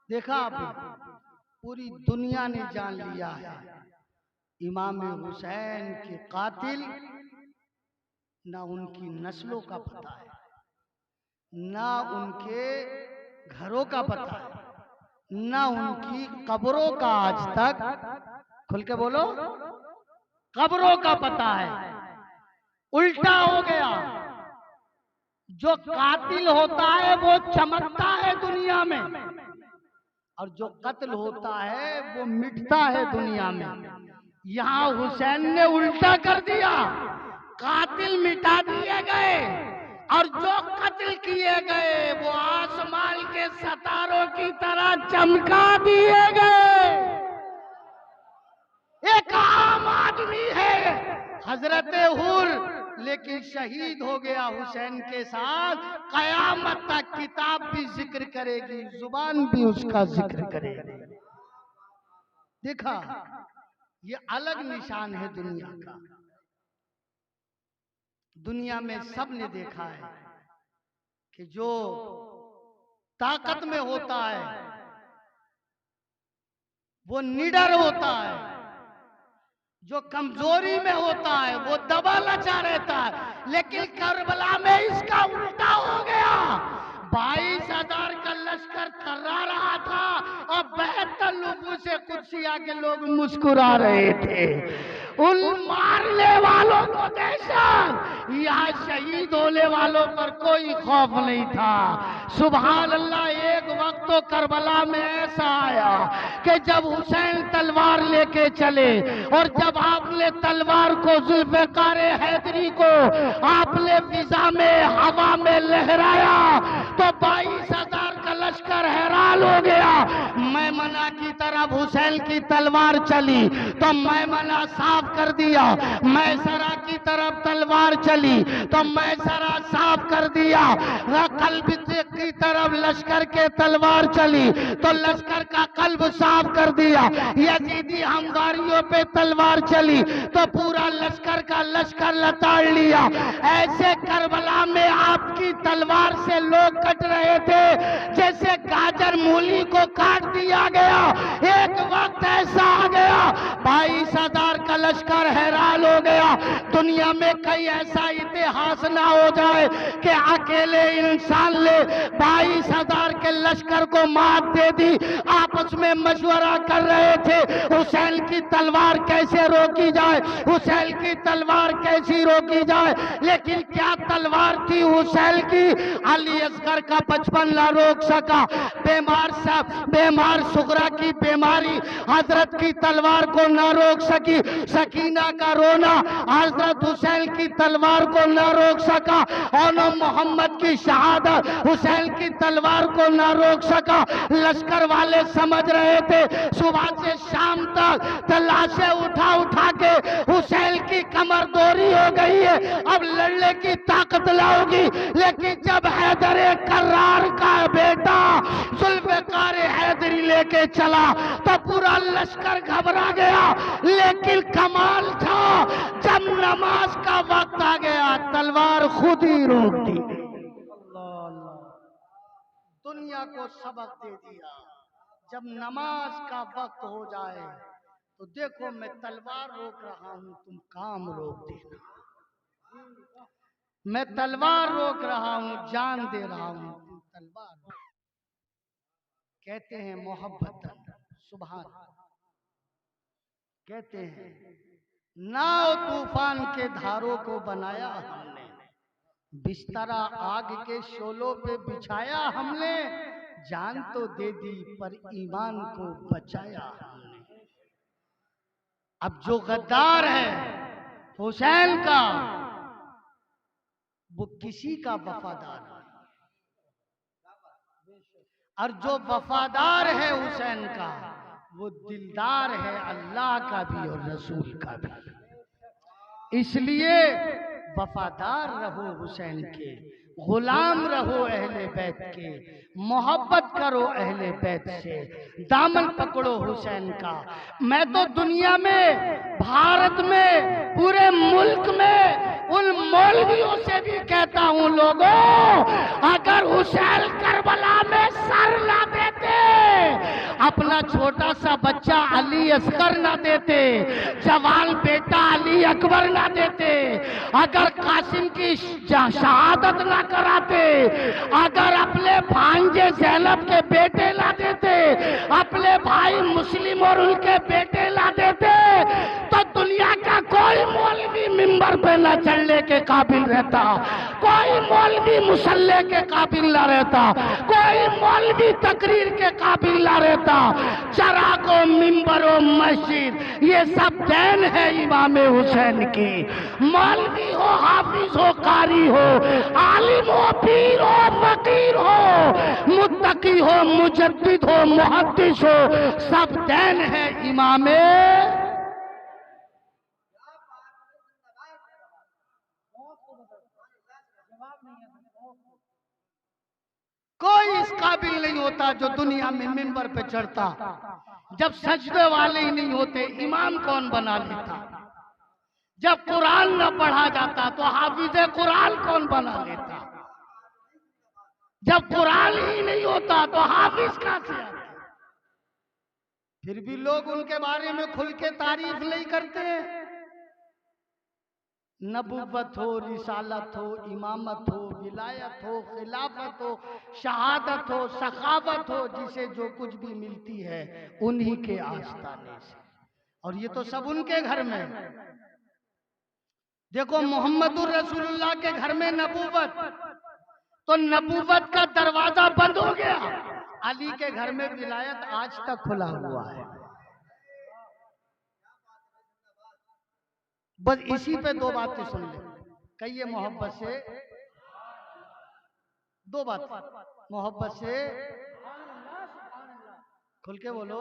देखा आपने, पूरी दुनिया ने जान लिया है इमाम हुसैन के कातिल ना उनकी नस्लों का पता है, ना उनके घरों का पता है, ना उनकी कब्रों का आज तक, खुल के बोलो, कब्रों का पता है। उल्टा हो गया, जो कातिल होता है वो चमकता है दुनिया में, और जो कत्ल होता है वो मिटता है दुनिया में। यहाँ हुसैन ने उल्टा कर दिया, कातिल मिटा दिए गए और जो कत्ल किए गए वो आसमान के सितारों की तरह चमका दिए गए। एक आम आदमी है हजरत हुर, लेकिन शहीद हो गया हुसैन के साथ। कयामत तक किताब भी जिक्र करेगी, जुबान भी उसका जिक्र करेगी। देखा, ये अलग निशान है दुनिया का। दुनिया में सब ने देखा है कि जो ताकत में होता है वो निडर होता है, जो कमजोरी में होता है वो दबा लचा रहता है। लेकिन करबला में इसका उल्टा हो गया। 22,000 का लश्कर थर्रा रहा था और 72 लोगों से कुर्सिया के लोग मुस्कुरा रहे थे। उन मारने वालों को दहशत, यहाँ शहीद होने वालों पर कोई खौफ नहीं था। सुभान अल्लाह। एक वक्त तो करबला में ऐसा आया कि जब हुसैन तलवार लेके चले और जब आपने तलवार को जुल्फ़िकार हैदरी को आपने फिजा में हवा में लहराया तो 22,000 का लश्कर हैरान हो गया। मैमना की तरफ हुसैन की तलवार चली तो मैमना साफ कर दिया, मैसरा की तरफ तलवार चली तो मैसरा साफ कर दिया, कल्ब की तरफ लश्कर के तलवार चली तो लश्कर का कल्ब साफ कर दिया। यजीदी हमदारियों पे तलवार चली तो पूरा लश्कर का लश्कर लताड़ लिया। ऐसे करबला में आपकी तलवार से लोग कट रहे थे जैसे गाजर मूली को काट दिया गया। एक वक्त ऐसा आ गया 22,000 का लश्कर हैरान हो गया। दुनिया में कहीं ऐसा इतिहास ना हो जाए कि अकेले इंसान ने 22,000 के लश्कर को मात दे दी। आपस में मशवरा कर रहे थे हुसैन की तलवार कैसे रोकी जाए, हुसैन की तलवार कैसी रोकी जाए। लेकिन क्या तलवार थी हुसैन की? अली असगर का 55 ना रोक सका। बीमार सुगरा की बीमारी हजरत की तलवार को ना रोक सकी। सकीना का रोना हजरत हुसैन की तलवार को ना रोक सका। और मोहम्मद की शहादत हुसैन की तलवार को ना रोक सका। लश्कर वाले समझ रहे थे सुबह से शाम तक तलाशें उठा उठा के हुसैन की कमर दोरी हो गई है, अब लड़ने की ताकत लाओगी। लेकिन जब हैदर कर्रार का बेटा जुल्फ़िकार हैदरी लेके चला तो पूरा लश्कर घबरा गया। लेकिन कमाल था जब नमाज का वक्त आ गया तलवार खुद ही रोक दी। दुनिया को सबक दे दिया। जब नमाज का वक्त हो जाए तो देखो मैं तलवार रोक रहा हूं, तुम काम रोक देना। मैं तलवार रोक रहा हूं, जान दे रहा हूं, तुम तलवार रोक। कहते हैं मोहब्बतन, सुभान, कहते हैं नाव तूफान के धारों को बनाया हमने, बिस्तरा आग के शोलों पे बिछाया हमने, जान तो दे दी पर ईमान को बचाया हमने। अब जो गद्दार है हुसैन का वो किसी का वफादार है, और जो वफादार है हुसैन का वो दिलदार है अल्लाह का भी और रसूल का भी। इसलिए वफादार रहो हुसैन के, गुलाम रहो अहले बैत के, मोहब्बत करो अहले बैत से, दामन पकड़ो हुसैन का। मैं तो दुनिया में, भारत में, पूरे मुल्क में उन मौलवियों से भी कहता हूं, लोगों अगर हुसैन करबला में सर ना देते अपना छोटा सा बच्चा अली असगर ना देते, जवान बेटा अली अकबर ना देते, अगर कासिम की शहादत ना कराते, अगर अपने भांजे ज़ैनब के बेटे ला देते, अपने भाई मुस्लिम और उनके बेटे ला देते, तो दुनिया का कोई मौलवी मिंबर पे न चढ़ने के काबिल रहता, कोई मौलवी मुसल्ले के काबिल ना रहता, कोई मौलवी तकरीर के काबिल ना रहता। चरागो मिंबरो मस्जिद ये सब देन है इमाम हुसैन की। मौलवी हो, हाफिज हो, कारी हो, आलिम हो, पीर हो, फकीर हो, मुत्तकी हो, मुजद्दिद हो, मुहद्दिस हो, सब देन है इमाम। कोई इस काबिल नहीं होता जो दुनिया में मिंबर पे चढ़ता। जब सजदे वाले ही नहीं होते, इमाम कौन बना लेता? जब कुरान न पढ़ा जाता तो हाफिज कुरान कौन बना लेता? जब कुरान ही नहीं होता तो हाफिज कहां से आता? फिर भी लोग उनके बारे में खुल के तारीफ नहीं करते। नबुव्वत हो, रिसालत हो, इमामत हो, विलायत हो, खिलाफत हो, शहादत हो, सखावत हो, जिसे जो कुछ भी मिलती है उन्हीं के आस्ताने से, और ये तो सब उनके घर में। देखो मोहम्मदुर रसूलुल्लाह के घर में नबुव्वत, तो नबुव्वत का दरवाजा बंद हो गया। अली के घर में विलायत आज तक खुला हुआ है। बस इसी पे दो बातें सुन ले, कहिए मोहब्बत से दो बात, मोहब्बत से खुल के बोलो।